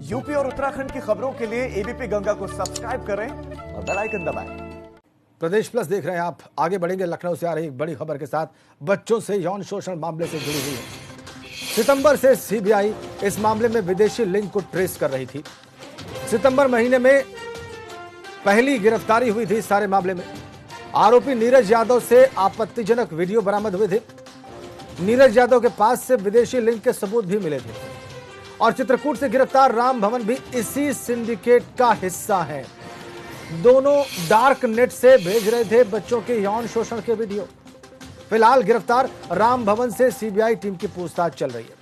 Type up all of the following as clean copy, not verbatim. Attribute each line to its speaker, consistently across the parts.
Speaker 1: UP और उत्तराखंड की खबरों के लिए एबीपी गंगा को सब्सक्राइब करें और बेल आइकन दबाएं।
Speaker 2: प्रदेश प्लस देख रहे हैं आप। आगे बढ़ेंगे लखनऊ से आ रही एक बड़ी खबर के साथ। बच्चों से यौन शोषण मामले से जुड़ी हुई है। सितंबर से सीबीआई इस मामले में विदेशी लिंक को ट्रेस कर रही थी। सितंबर महीने में पहली गिरफ्तारी हुई थी इस सारे मामले में। आरोपी नीरज यादव से आपत्तिजनक वीडियो बरामद हुए थे। नीरज यादव के पास से विदेशी लिंक के सबूत भी मिले थे और चित्रकूट से गिरफ्तार राम भवन भी इसी सिंडिकेट का हिस्सा है। दोनों डार्क नेट से भेज रहे थे बच्चों के यौन शोषण के वीडियो। फिलहाल गिरफ्तार राम भवन से सीबीआई टीम की पूछताछ चल रही है।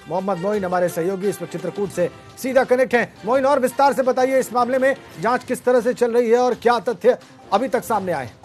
Speaker 2: मोहम्मद मोइन हमारे सहयोगी इस वक्त चित्रकूट से सीधा कनेक्ट हैं। मोइन, और विस्तार से बताइए इस मामले में जांच किस तरह से चल रही है और क्या तथ्य अभी तक सामने आए हैं?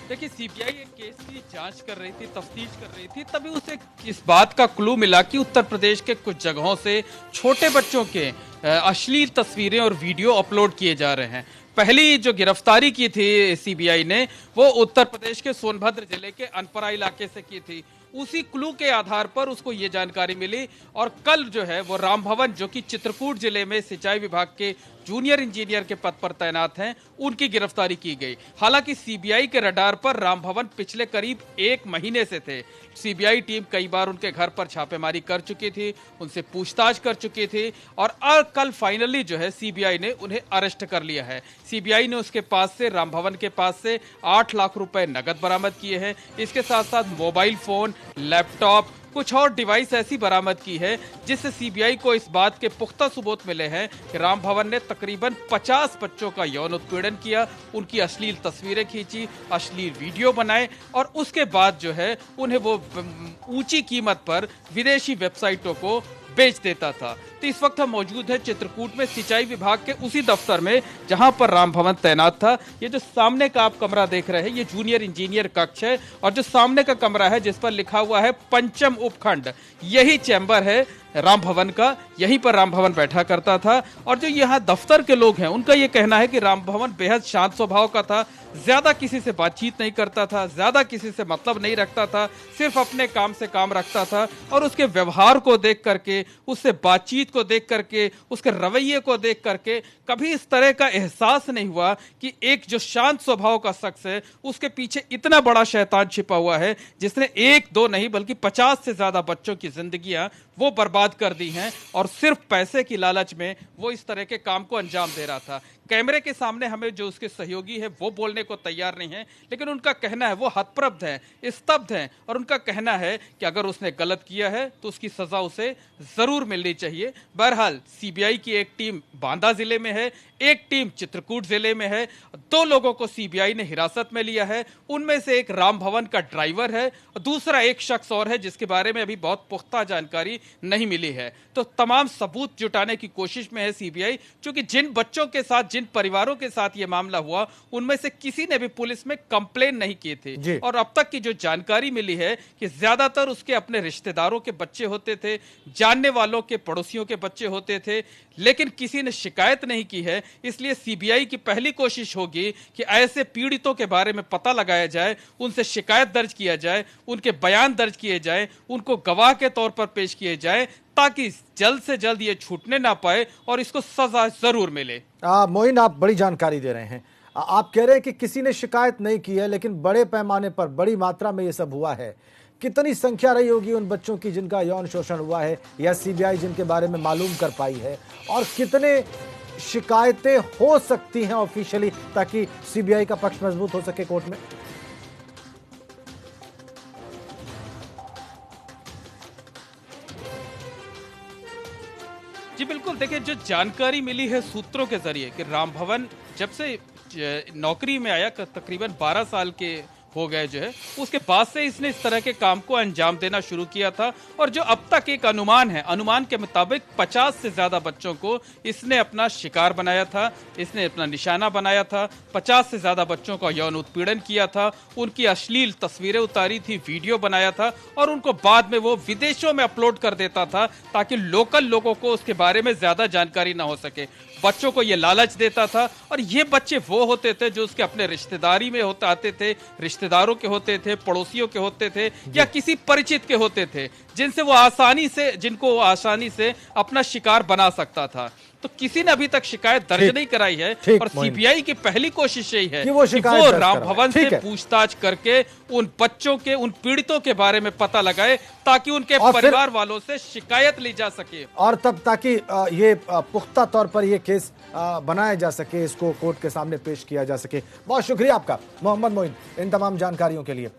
Speaker 3: देखिए, सीबीआई एक केस की जांच कर रही थी, तफ्तीश कर रही थी, तभी उसे इस बात का क्लू मिला कि उत्तर प्रदेश के कुछ जगहों से छोटे बच्चों के अश्लील तस्वीरें और वीडियो अपलोड किए जा रहे हैं। पहली जो गिरफ्तारी की थी सीबीआई ने, वो उत्तर प्रदेश के सोनभद्र जिले के अनपरा इलाके से की थी। उसी क्लू के आधार पर उसको ये जानकारी मिली और कल जो है वो राम भवन, जो कि चित्रकूट जिले में सिंचाई विभाग के जूनियर इंजीनियर के पद पर तैनात हैं, उनकी गिरफ्तारी की गई। हालांकि सीबीआई के रडार पर राम भवन पिछले करीब 1 महीने से थे। सीबीआई टीम कई बार उनके घर पर छापेमारी कर चुकी थी, उनसे पूछताछ कर चुकी थी और कल फाइनली जो है सीबीआई ने उन्हें अरेस्ट कर लिया है। सीबीआई ने उसके पास से, राम भवन के पास से 8 लाख रुपए नगद बरामद किए हैं। इसके साथ साथ मोबाइल फोन, लैपटॉप, कुछ और डिवाइस ऐसी बरामद की है जिससे सीबीआई को इस बात के पुख्ता सबूत मिले हैं कि राम भवन ने तकरीबन 50 बच्चों का यौन उत्पीड़न किया, उनकी अश्लील तस्वीरें खींची, अश्लील वीडियो बनाए और उसके बाद जो है उन्हें वो ऊंची कीमत पर विदेशी वेबसाइटों को बेच देता था। तो इस वक्त हम मौजूद है चित्रकूट में सिंचाई विभाग के उसी दफ्तर में जहां पर राम भवन तैनात था। ये जो सामने का आप कमरा देख रहे हैं, ये जूनियर इंजीनियर कक्ष है और जो सामने का कमरा है जिस पर लिखा हुआ है पंचम उपखंड, यही चैम्बर है राम भवन का। यहीं पर राम भवन बैठा करता था और जो यहाँ दफ्तर के लोग हैं उनका ये कहना है कि राम भवन बेहद शांत स्वभाव का था, ज्यादा किसी से बातचीत नहीं करता था, ज्यादा किसी से मतलब नहीं रखता था, सिर्फ अपने काम से काम रखता था और उसके व्यवहार को देख करके, उससे बातचीत को देख करके, उसके रवैये को देख करके कभी इस तरह का एहसास नहीं हुआ कि एक जो शांत स्वभाव का शख्स है उसके पीछे इतना बड़ा शैतान छिपा हुआ है जिसने 1-2 नहीं बल्कि 50 से ज्यादा बच्चों की जिंदगियां वो बर्बाद कर दी हैं और सिर्फ पैसे की लालच में वो इस तरह के काम को अंजाम दे रहा था। कैमरे के सामने हमें जो उसके सहयोगी है वो बोलने को तैयार नहीं है, लेकिन उनका कहना है, वो हतप्रभ है, स्तब्ध है और उनका कहना है कि अगर उसने गलत किया है तो उसकी सजा उसे जरूर मिलनी चाहिए। बहरहाल सीबीआई की एक टीम बांदा जिले में है, एक टीम चित्रकूट जिले में है। 2 लोगों को सीबीआई ने हिरासत में लिया है। उनमें से एक राम भवन का ड्राइवर है, दूसरा एक शख्स और है जिसके बारे में अभी बहुत पुख्ता जानकारी नहीं मिली है। तो तमाम सबूत जुटाने की कोशिश में है सीबीआई, क्योंकि जिन बच्चों के साथ, जिन परिवारों के साथ ये मामला हुआ, उनमें से किसी ने भी पुलिस में कंप्लेन नहीं की थी और अब तक की जो जानकारी मिली है कि ज्यादातर उसके अपने रिश्तेदारों के बच्चे होते थे, जानने वालों के, पड़ोसियों के बच्चे होते थे, लेकिन किसी ने शिकायत नहीं की है। इसलिए सीबीआई की पहली कोशिश होगी कि ऐसे पीड़ितों के बारे में पता लगाया जाए, उनसे शिकायत दर्ज किया जाए, उनके बयान दर्ज किए जाए, उनको गवाह के तौर पर पेश किए जाए ताकि जल्द से जल्द ये छूटने ना पाए और इसको सजा जरूर मिले।
Speaker 2: मोइन, आप बड़ी जानकारी दे रहे हैं। आप कह रहे हैं कि किसी ने शिकायत नहीं की है, लेकिन बड़े पैमाने पर, बड़ी मात्रा में ये सब हुआ है। कितनी संख्या रही होगी उन बच्चों की जिनका यौन शोषण हुआ है या सीबीआई जिनके बारे में मालूम कर पाई है, और कितने शिकायतें हो सकती हैं ऑफिशियली ताकि सीबीआई का पक्ष मजबूत हो सके कोर्ट में?
Speaker 3: जी बिल्कुल, देखिए, जो जानकारी मिली है सूत्रों के जरिए कि राम भवन जब से नौकरी में आया, तकरीबन 12 साल के हो गए जो है, उसके बाद से इसने इस तरह के काम को अंजाम देना शुरू किया था और जो अब तक एक अनुमान है, अनुमान के मुताबिक 50 से ज्यादा बच्चों को इसने अपना शिकार बनाया था, इसने अपना निशाना बनाया था। 50 से ज्यादा बच्चों का यौन उत्पीड़न किया था, उनकी अश्लील तस्वीरें उतारी थी, वीडियो बनाया था और उनको बाद में वो विदेशों में अपलोड कर देता था ताकि लोकल लोगों को उसके बारे में ज्यादा जानकारी ना हो सके। बच्चों को ये लालच देता था। और ये बच्चे वो होते थे जो उसके अपने रिश्तेदारी में होते आते थे, रिश्तेदारों के होते थे, पड़ोसियों के होते थे, या किसी परिचित के होते थे, जिनको वो आसानी से अपना शिकार बना सकता था। तो किसी ने अभी तक शिकायत दर्ज नहीं कराई है, और सीबीआई की पहली कोशिश यही है कि वो राम भवन से पूछताछ करके उन बच्चों के, उन पीड़ितों के बारे में पता लगाए, ताकि उनके परिवार वालों से शिकायत ली जा सके,
Speaker 2: और तब ताकि ये पुख्ता तौर पर ये केस बनाया जा सके, इसको कोर्ट के सामने पेश किया जा सके। बहुत शुक्रिया आपका मोहम्मद मोइन इन तमाम जानकारियों के लिए।